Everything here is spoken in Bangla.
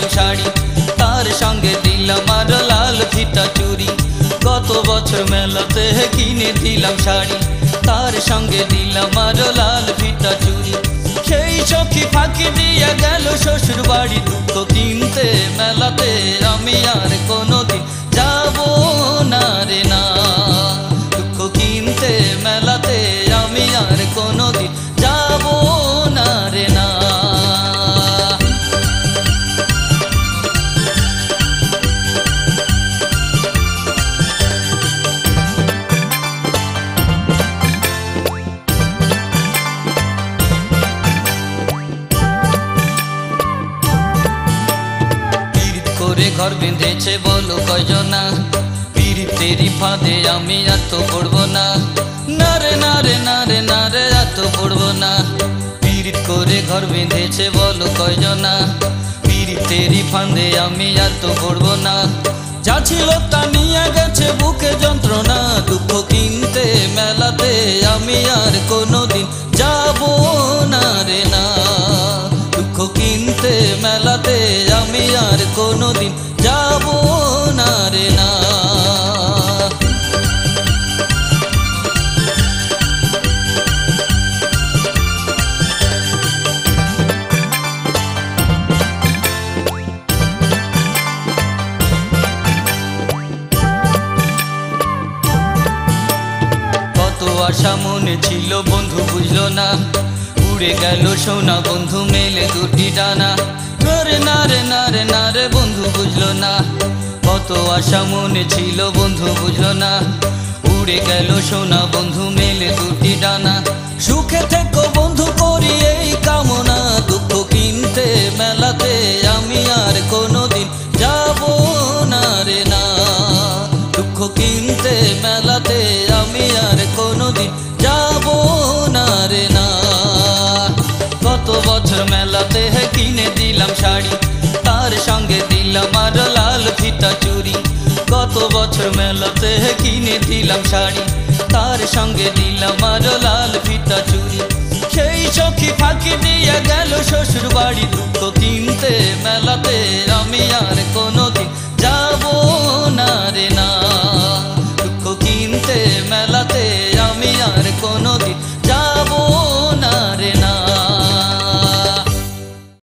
দিলাম শাড়ি, তার সঙ্গে দিলাম আরো লাল ফিতা চুড়ি। গত বছর মেলাতে কিনে দিলাম শাড়ি, তার সঙ্গে দিলাম আরো লাল ফিতা চুড়ি। সেই সখী ফাঁকি দিয়া গেল শ্বশুর বাড়ি, দুঃখ কিনতে মেলাতে আমি আর কোনোদিন যাব না রে না। দুঃখ কিনতে মেলাতে আমি আর কোনোদিন যাব না রে না। ঘর বেঁধেছে বলো কয়জনা, পীড়িতেরই ফাঁদে আমি এত পড়বো না। না রে না রে না রে না রে এত পড়বো না। পীড়িত করে ঘর বেঁধেছে বলো কয়জনা, পীড়িতেরই ফাঁদে আমি এত পড়বো না। যা ছিল তা নিয়ে গেছে বুকে যন্ত্রণা, দুঃখ কিনতে মেলাতে আমি আর কোনোদিন যাব না রে না। দুঃখ কিনতে মেলাতে আমি আর কোনোদিন যাব না রে না। কত আশা মনে ছিল বন্ধু বুঝলো না, উড়ে গেল সোনা বন্ধু মেলে দুটি ডানা। নারে নারে নারে নারে বন্ধু বুঝলো না, কত আশা মনে ছিল বন্ধু বুঝলো না, উড়ে গেল সোনা বন্ধু মেলে দুটি ডানা। সুখে থেকো বন্ধু করি এই কামনা, দুঃখ কিনতে মেলাতে আমি আর কোনোদিন যাব না রে না। দুঃখ কিনতে মেলাতে আমি আর কোনোদিন যাব না রে না। গত বছর মেলাতে কিনে দিলাম শাড়ি, তার সঙ্গে দিলাম আরো লাল ফিতা চুড়ি। গত বছর মেলাতে কিনে দিলাম শাড়ি, তার সঙ্গে দিলাম আরো লাল ফিতা চুড়ি। সেই সখী ফাঁকি দিয়ে গেল শ্বশুর বাড়ি, দুঃখ কিনতে মেলাতে আমি আর কোনোদিন যাব না রে না। দুঃখ কিনতে মেলাতে